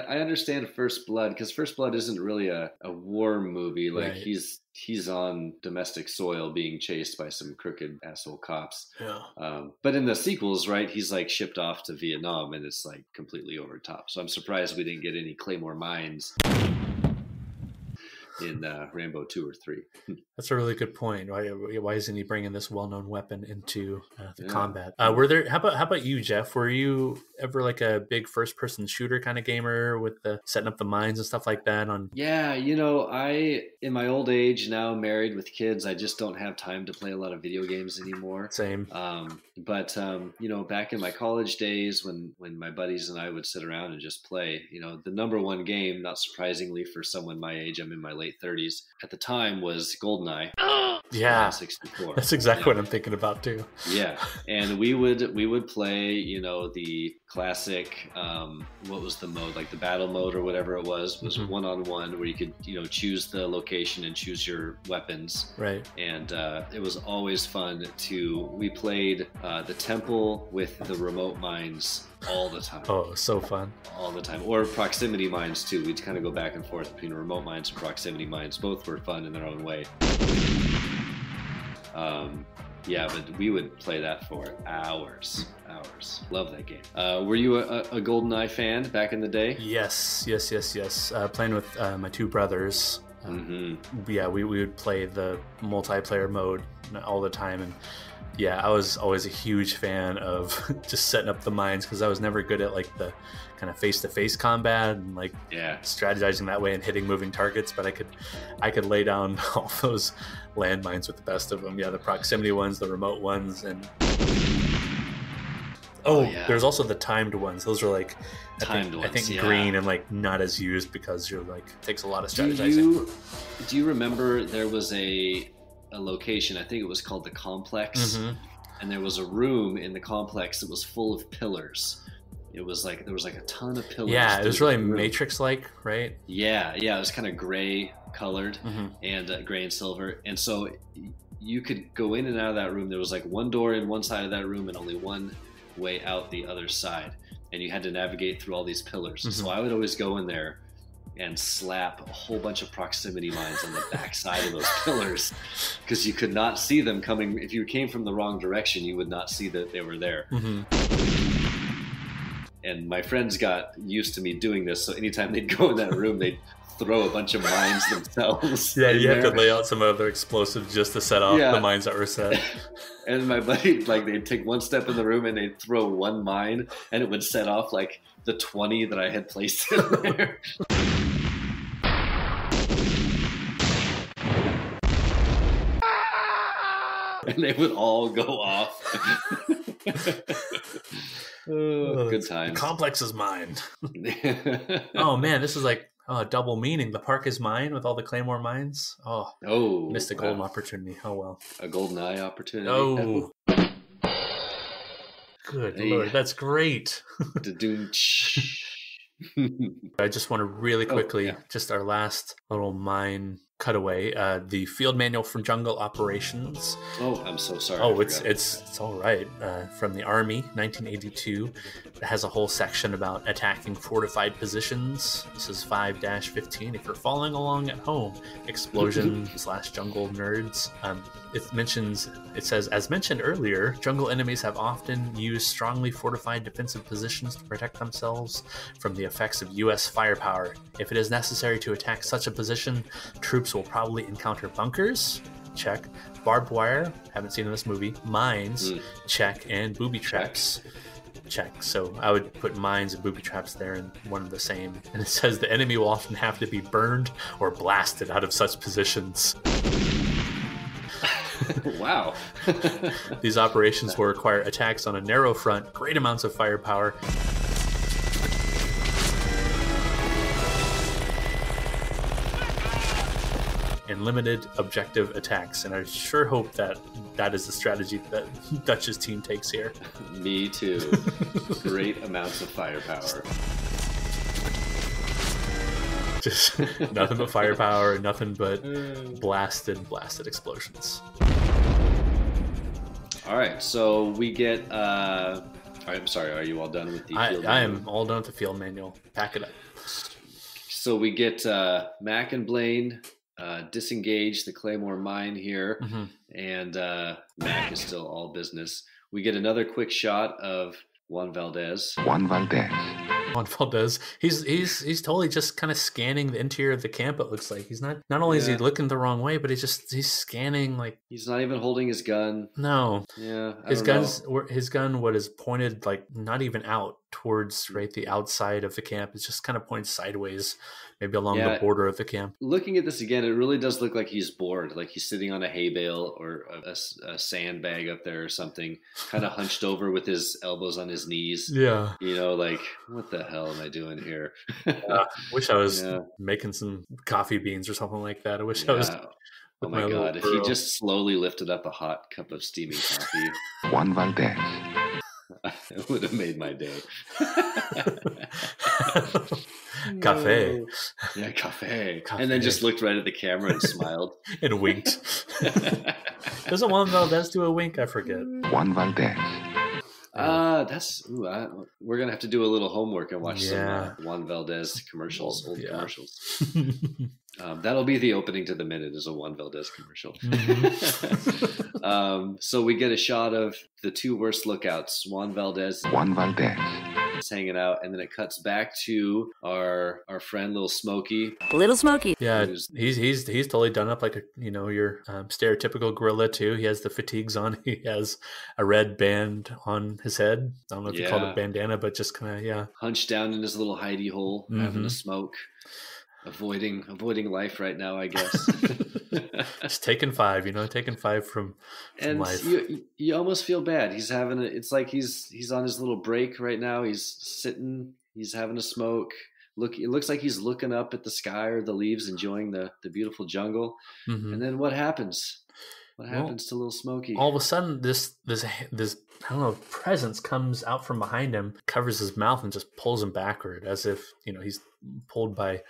I understand First Blood, because First Blood isn't really a war movie. Like, right. He's on domestic soil being chased by some crooked asshole cops. Yeah. But in the sequels, right, he's like shipped off to Vietnam and it's like completely over top. So I'm surprised we didn't get any Claymore mines in Rambo 2 or 3. That's a really good point. Why isn't he bringing this well-known weapon into the combat? Were there? How about you, Jeff? Were you ever like a big first-person shooter kind of gamer with the setting up the mines and stuff like that? Yeah, I in my old age now, married with kids, I just don't have time to play a lot of video games anymore. Same. But back in my college days, when my buddies and I would sit around and just play, the number one game, not surprisingly for someone my age, I'm in my late 30s at the time, was GoldenEye. Yeah, 64. That's exactly what I'm thinking about too. Yeah, and we would play, the classic. What was the mode? Like the battle mode or whatever it was one-on-one, where you could choose the location and choose your weapons. Right. And it was always fun we played the temple with the remote mines all the time. Oh, so fun. All the time. Or proximity mines too. We'd kind of go back and forth between remote mines and proximity mines. Both were fun in their own way. But we would play that for hours. Love that game. Were you a GoldenEye fan back in the day? Yes. Playing with my two brothers. Yeah, we would play the multiplayer mode all the time, and yeah, I was always a huge fan of just setting up the mines, because I was never good at like the kind of face-to-face combat and like strategizing that way and hitting moving targets, but I could lay down all those landmines with the best of them. Yeah, the proximity ones, the remote ones, and there's also the timed ones. Those are like I think green and like not as used because you're like it takes a lot of strategizing. Do you remember there was a location, I think it was called the Complex, and there was a room in the complex that was full of pillars. It was like there was like a ton of pillars. Yeah, it was really Matrix-like, right? Yeah, it was kind of gray colored and gray and silver, and so you could go in and out of that room. There was like one door in one side of that room and only one way out the other side, and you had to navigate through all these pillars. So I would always go in there and slap a whole bunch of proximity mines on the back side of those pillars, because you could not see them coming. If you came from the wrong direction, you would not see that they were there. And my friends got used to me doing this, so anytime they'd go in that room, they'd throw a bunch of mines themselves. Yeah, you have to lay out some other explosives just to set off the mines that were set. And my buddy, like, they'd take one step in the room and they'd throw one mine, and it would set off like the 20 that I had placed in there. And they would all go off. Good times. The complex is mine. Oh man, this is like double meaning. The park is mine with all the Claymore mines. Oh, missed a golden opportunity. Oh well, a golden eye opportunity. Oh, good Lord, that's great. I just want to really quickly, just our last little mine cutaway, the field manual from Jungle Operations. Oh, I'm so sorry. Oh, it's all right. From the Army, 1982. It has a whole section about attacking fortified positions. This is 5-15. If you're following along at home, explosion/jungle nerds. It says, as mentioned earlier, jungle enemies have often used strongly fortified defensive positions to protect themselves from the effects of U.S. firepower. If it is necessary to attack such a position, troops will probably encounter bunkers, check, barbed wire, haven't seen in this movie, mines, check, and booby traps. check. So I would put mines and booby traps there and one of the same. And it says the enemy will often have to be burned or blasted out of such positions. Wow. These operations will require attacks on a narrow front, great amounts of firepower, and limited objective attacks. And I sure hope that that is the strategy that Dutch's team takes here. Me too. Great amounts of firepower. Just nothing but firepower, nothing but blasted explosions. All right, so we get I'm sorry, are you all done with the field manual? I am all done with the field manual. Pack it up. So we get Mac and Blain disengage the Claymore mine here, and Mac is still all business. We get another quick shot of Juan Valdez. Juan Valdez. He's totally just kind of scanning the interior of the camp. It looks like he's not only is he looking the wrong way, but he's scanning like he's not even holding his gun. No. Yeah. His gun what is pointed like not even out towards the outside of the camp. It's just kind of pointed sideways, maybe along the border of the camp. Looking at this again, it really does look like he's bored, like he's sitting on a hay bale or a sandbag up there or something, kind of hunched over with his elbows on his knees. Yeah. You know, like, what the hell am I doing here? Wish I was making some coffee beans or something like that. I wish I was. Oh my God, if he just slowly lifted up a hot cup of steaming coffee. Juan Valdez. It would have made my day. Cafe. Yeah, cafe. And then just looked right at the camera and smiled. And winked. Doesn't Juan Valdez do a wink? I forget. Juan Valdez. We're gonna have to do a little homework and watch some Juan Valdez commercials, old commercials. That'll be the opening to the minute, is a Juan Valdez commercial. So we get a shot of the two worst lookouts, Juan Valdez is hanging out, and then it cuts back to our friend Little Smokey. Little Smokey. Yeah, he's totally done up like your stereotypical gorilla too. He has the fatigues on. He has a red band on his head. I don't know if you call it a bandana, but just kind of hunched down in his little hidey hole, having a smoke. Avoiding life right now, I guess. Just taking five from life. You almost feel bad. He's having it's like he's on his little break right now. He's sitting, he's having a smoke. It looks like he's looking up at the sky or the leaves, enjoying the beautiful jungle. And then what happens? What happens to Little Smokey? All of a sudden, this I don't know, presence comes out from behind him, covers his mouth, and just pulls him backward, as if he's pulled by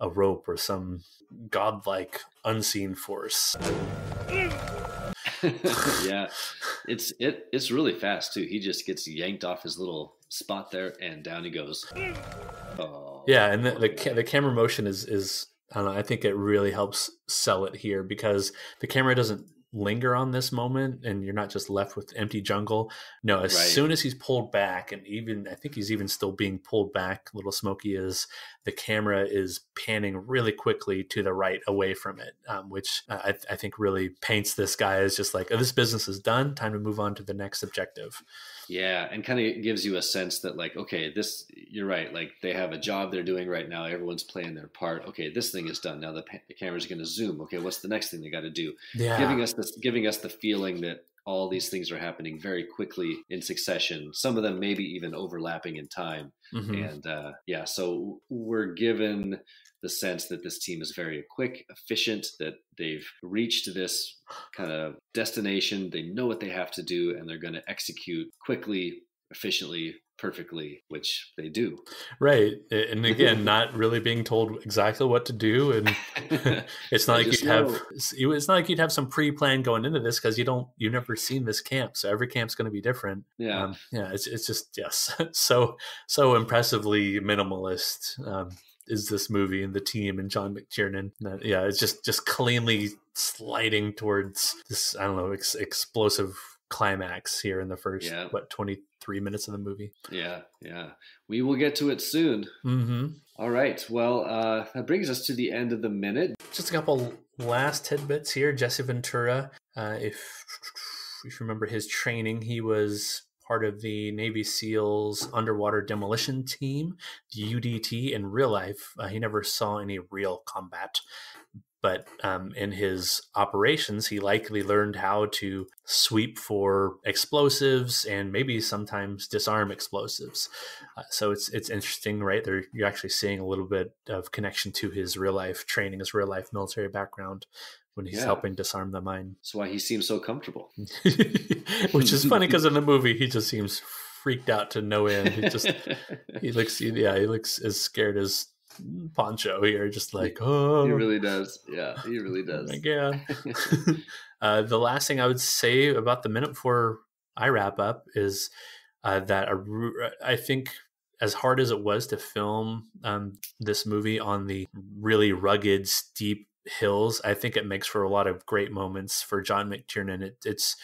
a rope or some godlike unseen force. Yeah, it's really fast too. He just gets yanked off his little spot there, and down he goes. Oh, yeah, and the camera motion is I don't know. I think it really helps sell it here because the camera doesn't linger on this moment, and you're not just left with empty jungle. No, as soon as he's pulled back, and even I think he's even still being pulled back, Little Smokey is, the camera is panning really quickly to the right away from it, which I think really paints this guy as just like, oh, this business is done, time to move on to the next objective. Yeah, and kind of gives you a sense that like, okay, you're right, like they have a job they're doing right now, everyone's playing their part. Okay, this thing is done. Now the camera's going to zoom. Okay, what's the next thing they got to do? Yeah. Giving us the feeling that all these things are happening very quickly in succession, some of them maybe even overlapping in time. And so we're given the sense that this team is very quick, efficient, that they've reached this kind of destination. They know what they have to do, and they're going to execute quickly, efficiently, perfectly, which they do. Right. And again, not really being told exactly what to do. And it's not like you'd have some pre-plan going into this, because you've never seen this camp. So every camp's going to be different. Yeah. It's just, so impressively minimalist. Is this movie and the team and John McTiernan. It's just cleanly sliding towards this, I don't know, explosive climax here in the first 23 minutes of the movie. Yeah We will get to it soon. All right, well, that brings us to the end of the minute. Just a couple last tidbits here. Jesse Ventura, if you remember his training, he was part of the Navy SEALs underwater demolition team, the UDT. In real life, he never saw any real combat. But in his operations, he likely learned how to sweep for explosives and maybe sometimes disarm explosives. So it's interesting, right? You're actually seeing a little bit of connection to his real life training, his real life military background when he's helping disarm the mine. That's why he seems so comfortable. Which is funny because in the movie, he just seems freaked out to no end. He looks as scared as Poncho here, just like, oh, he really does. Yeah, he really does. Oh my God. The last thing I would say about the minute before I wrap up is that I think, as hard as it was to film this movie on the really rugged, steep hills, I think it makes for a lot of great moments for John McTiernan. It's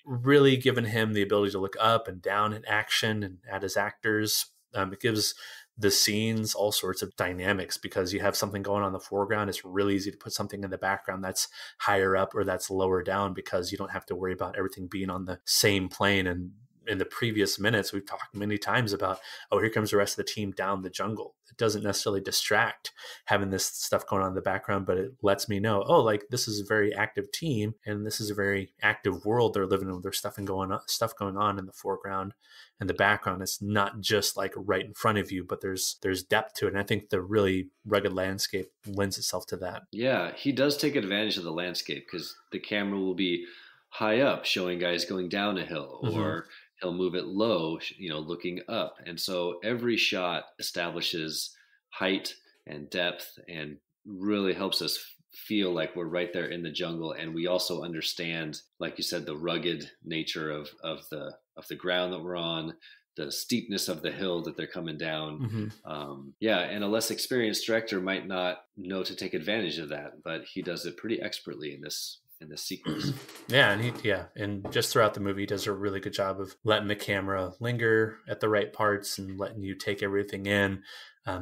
really given him the ability to look up and down in action and at his actors. It gives the scenes all sorts of dynamics because you have something going on in the foreground. It's really easy to put something in the background that's higher up or that's lower down because you don't have to worry about everything being on the same plane. And in the previous minutes, we've talked many times about, oh, here comes the rest of the team down the jungle. It doesn't necessarily distract having this stuff going on in the background, but it lets me know, oh, like this is a very active team and this is a very active world they're living in. There's stuff going on in the foreground and the background. It's not just like right in front of you, but there's depth to it. And I think the really rugged landscape lends itself to that. Yeah, he does take advantage of the landscape because the camera will be high up showing guys going down a hill, or he'll move it low, looking up. And so every shot establishes height and depth and really helps us feel like we're right there in the jungle. And we also understand, like you said, the rugged nature of the ground that we're on, the steepness of the hill that they're coming down. And a less experienced director might not know to take advantage of that, but he does it pretty expertly in this sequence. And just throughout the movie, he does a really good job of letting the camera linger at the right parts and letting you take everything in,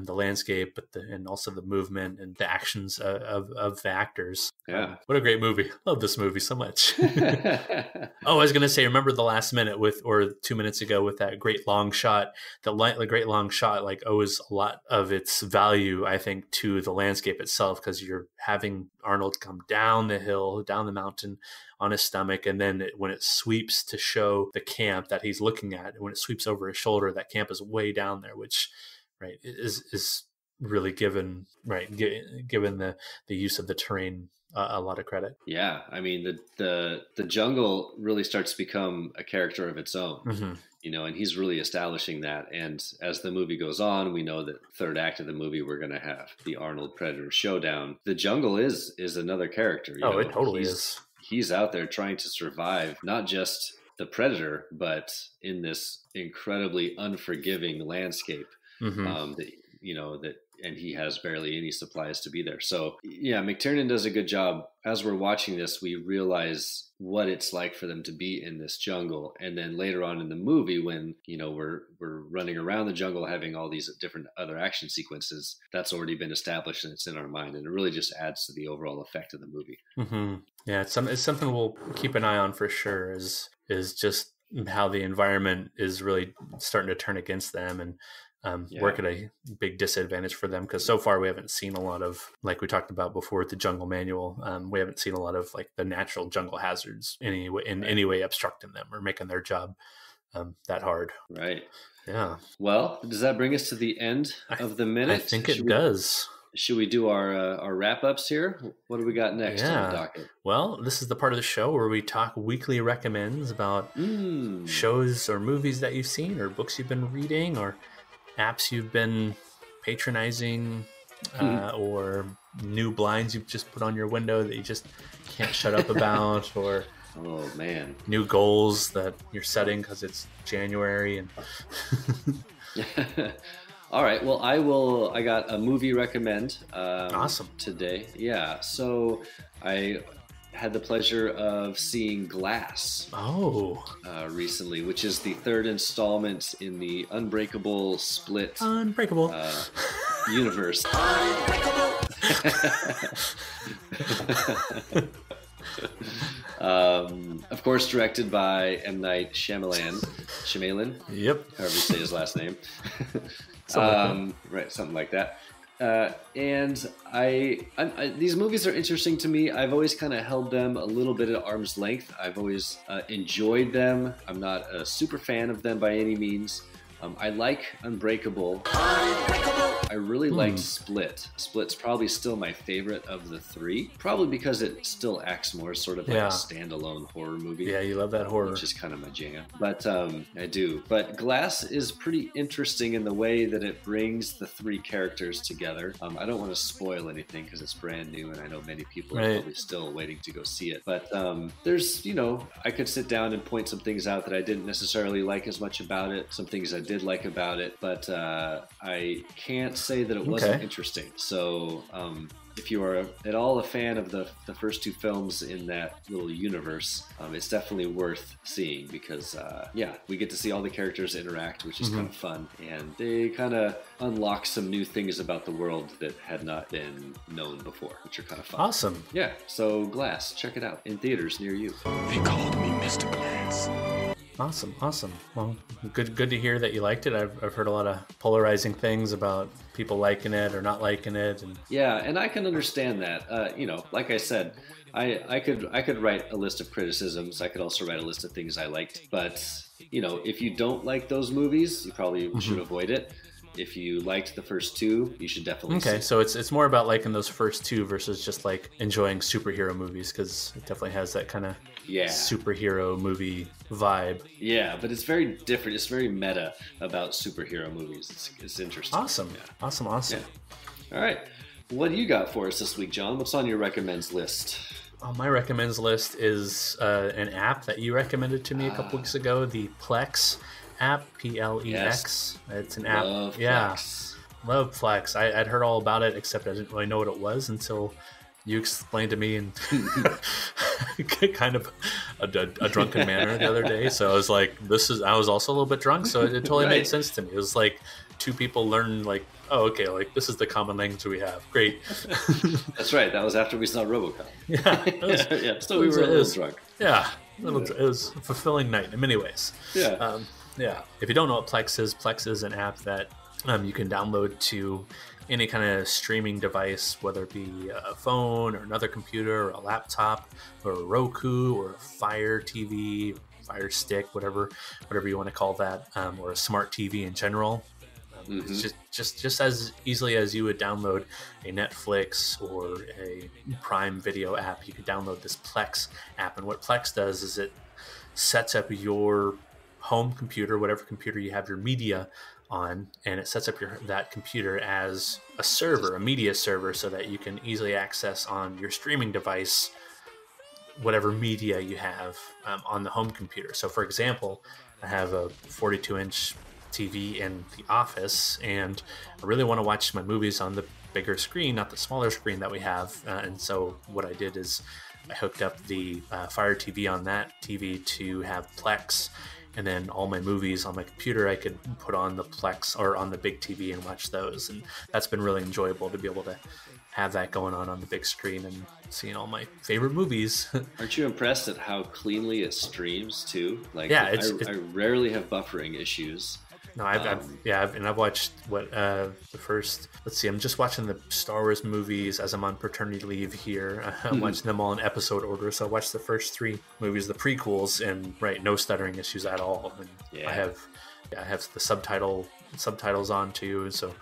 the landscape, and also the movement and the actions of the actors. Yeah. What a great movie. Love this movie so much. Oh, I was going to say, remember the last minute 2 minutes ago with that great long shot, the great long shot, like owes a lot of its value, I think, to the landscape itself, because you're having Arnold come down the hill, down the mountain on his stomach. And then when it sweeps to show the camp that he's looking at, when it sweeps over his shoulder, that camp is way down there, which is really given the use of the terrain a lot of credit. Yeah, I mean the jungle really starts to become a character of its own, and he's really establishing that. And as the movie goes on, we know that third act of the movie we're going to have the Arnold Predator showdown. The jungle is another character. It totally is. He's out there trying to survive, not just the predator, but in this incredibly unforgiving landscape. And he has barely any supplies to be there. So yeah, McTiernan does a good job. As we're watching this, we realize what it's like for them to be in this jungle. And then later on in the movie, when we're running around the jungle, having all these different other action sequences, that's already been established and it's in our mind, and it really just adds to the overall effect of the movie. Yeah, it's something we'll keep an eye on for sure. Is just how the environment is really starting to turn against them and work at a big disadvantage for them, because so far we haven't seen a lot of, like we talked about before with the jungle manual, we haven't seen a lot of like the natural jungle hazards in any way obstructing them or making their job that hard. Right. Yeah. Well, does that bring us to the end of the minute? I think it does. Should we do our wrap-ups here? What do we got next on the docket? Well, this is the part of the show where we talk weekly recommends about shows or movies that you've seen, or books you've been reading, or apps you've been patronizing, or new blinds you've just put on your window that you just can't shut up about, or oh man, new goals that you're setting because it's January. And all right, well, I got a movie recommend awesome today. Yeah, so I had the pleasure of seeing Glass recently, which is the third installment in the Unbreakable Split universe. Of course, directed by M. Night Shyamalan. Yep. However you say his last name. Right, something like that. And these movies are interesting to me. I've always kind of held them a little bit at arm's length. I've always enjoyed them. I'm not a super fan of them by any means. I like Unbreakable. I really liked Split. Split's probably still my favorite of the three. Probably because it still acts more sort of like a standalone horror movie. Yeah, you love that horror. Which is kind of my jam. But I do. But Glass is pretty interesting in the way that it brings the three characters together. I don't want to spoil anything because it's brand new and I know many people are probably still waiting to go see it. But there's, I could sit down and point some things out that I didn't necessarily like as much about it. Some things I did like about it. But I can't say that it wasn't interesting. So if you are at all a fan of the first two films in that little universe, it's definitely worth seeing because we get to see all the characters interact, which is kind of fun, and they kind of unlock some new things about the world that had not been known before, which are kind of fun. Awesome. Yeah, so Glass, check it out in theaters near you. They called me Mr. Glass. Awesome. Well, good to hear that you liked it. I've heard a lot of polarizing things about people liking it or not liking it, and yeah, and I can understand that. Like I said, I could write a list of criticisms. I could also write a list of things I liked. But if you don't like those movies, you probably should avoid it. If you liked the first two, you should definitely see it. So it's more about liking those first two versus just like enjoying superhero movies, because it definitely has that kind of superhero movie vibe. Yeah, but it's very different. It's very meta about superhero movies. It's interesting. Awesome. Yeah. Awesome. Yeah. All right. What do you got for us this week, John? What's on your recommends list? My recommends list is an app that you recommended to me a couple weeks ago, the Plex app, Plex. Yes. It's an app. Love Plex. Love Plex. I'd heard all about it, except I didn't really know what it was until you explained to me in kind of a drunken manner the other day. So I was like, I was also a little bit drunk, so it totally made sense to me. It was like two people learn like, oh, okay, like this is the common language we have. Great. That's right. That was after we saw RoboCop. Yeah. So we were a little drunk. Yeah. It was a fulfilling night in many ways. Yeah. If you don't know what Plex is an app that you can download to any kind of streaming device, whether it be a phone or another computer or a laptop or a Roku or a Fire TV, Fire Stick, whatever you want to call that, or a smart TV in general. It's just as easily as you would download a Netflix or a Prime Video app, you could download this Plex app. And what Plex does is it sets up your home computer, whatever computer you have your media on, and it sets up that computer as a server, a media server, so that you can easily access on your streaming device whatever media you have on the home computer. So for example, I have a 42-inch TV in the office, and I really want to watch my movies on the bigger screen, not the smaller screen that we have. And so what I did is I hooked up the Fire TV on that TV to have Plex, and then all my movies on my computer I could put on the Plex or on the big TV and watch those. And that's been really enjoyable to be able to have that going on the big screen and seeing all my favorite movies. Aren't you impressed at how cleanly it streams too? Like, I rarely have buffering issues. No, I've watched the first. Let's see, I'm just watching the Star Wars movies as I'm on paternity leave here. I'm watching them all in episode order. So I watched the first three movies, the prequels, and no stuttering issues at all. And I have the subtitles on too. So,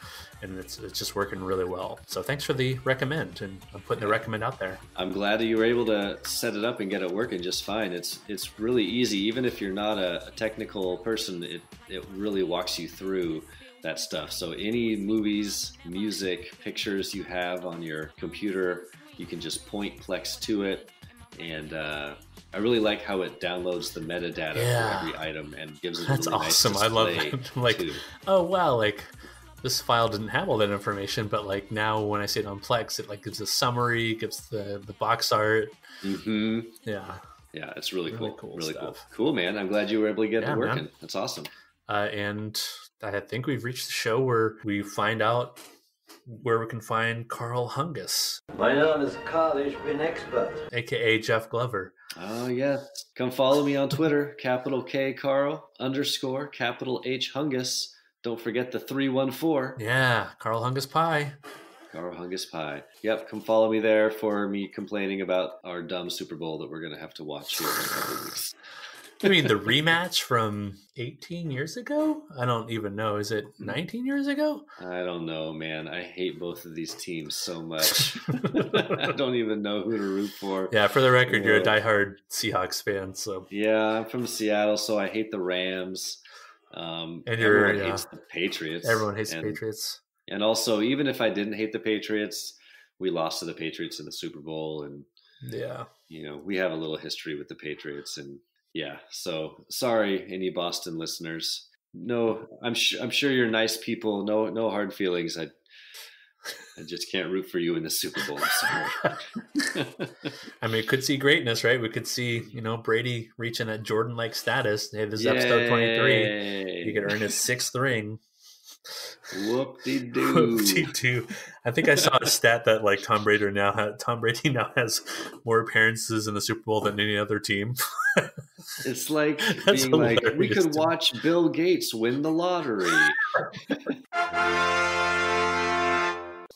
and it's just working really well. So thanks for the recommend, and I'm putting the recommend out there. I'm glad that you were able to set it up and get it working just fine. It's really easy, even if you're not a technical person. It really walks you through that stuff. So any movies, music, pictures you have on your computer, you can just point Plex to it. And I really like how it downloads the metadata for every item and gives it a really awesome. nice I love display that. Like, too. oh wow, like this file didn't have all that information, but like now when I see it on Plex, it like gives a summary, gives the box art. Mm-hmm. Yeah, it's really cool. Really stuff. Cool, man. I'm glad you were able to get it working. Man. That's awesome. And I think we've reached the show where we find out where we can find Carl Hungus. My name is Carl, ich bin expert. AKA Jeff Glover. Oh, yes. Come follow me on Twitter, capital K Carl, _ capital H Hungus. Don't forget the 314. Yeah, Carl Hungus Pie. Carl Hungus Pie. Yep, come follow me there for me complaining about our dumb Super Bowl that we're going to have to watch here in a couple weeks. I mean, the rematch from 18 years ago? I don't even know. Is it 19 years ago? I don't know, man. I hate both of these teams so much. I don't even know who to root for. Yeah, for the record, you're a diehard Seahawks fan. So yeah, I'm from Seattle, so I hate the Rams. And everyone hates the Patriots. Everyone hates the Patriots. And also, even if I didn't hate the Patriots, we lost to the Patriots in the Super Bowl. And, we have a little history with the Patriots. And, yeah, so sorry, any Boston listeners. No, I'm sure you're nice people. No hard feelings. I just can't root for you in the Super Bowl. I'm sorry. I mean, we could see greatness, right? We could see, Brady reaching a Jordan-like status. Hey, this is episode 23. He could earn his 6th ring. Whoop-de-doo. Whoop-de-doo. I think I saw a stat that Tom Brady now has more appearances in the Super Bowl than any other team. It's like being like, we could watch Bill Gates win the lottery.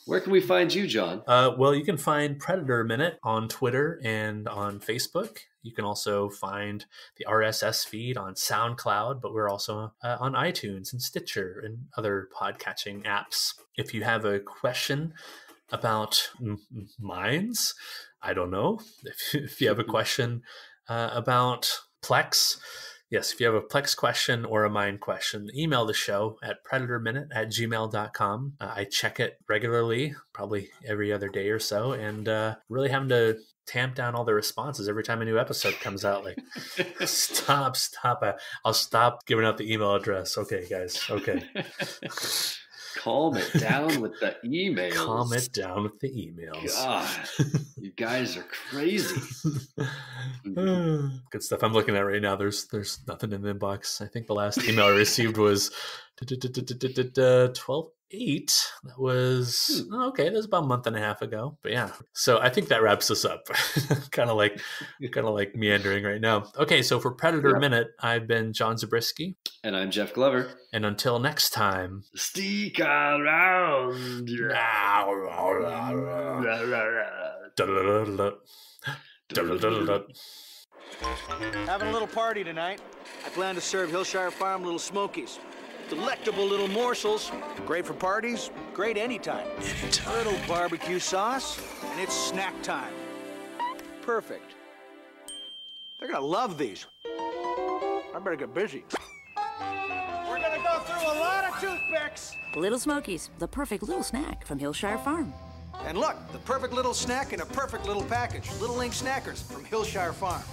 Where can we find you, John? Well, you can find Predator Minute on Twitter and on Facebook. You can also find the RSS feed on SoundCloud, but we're also on iTunes and Stitcher and other podcatching apps. If you have a question about mines, I don't know. If you have a question about Plex, yes, if you have a Plex question or a mine question, email the show at predatorminute@gmail.com. I check it regularly, probably every other day or so, and really having to tamp down all the responses every time a new episode comes out. Like, stop. I'll stop giving out the email address. Okay, guys. Okay. Calm it down with the emails. Calm it down with the emails. God, you guys are crazy. Good stuff. I'm looking at right now. There's nothing in the inbox. I think the last email I received was 12/8. That was okay. That was about a month and a half ago. But yeah, so I think that wraps us up. kind of like meandering right now. Okay, so for Predator Minute, I've been John Zabriskie, and I'm Jeff Glover. And until next time, stick around. Having a little party tonight. I plan to serve Hillshire Farm little smokies. Delectable little morsels. Great for parties, great anytime. A little barbecue sauce, and it's snack time. Perfect. They're gonna love these. I better get busy. We're gonna go through a lot of toothpicks. Little Smokies, the perfect little snack from Hillshire Farm. And look, the perfect little snack in a perfect little package. Little Link Snackers from Hillshire Farm.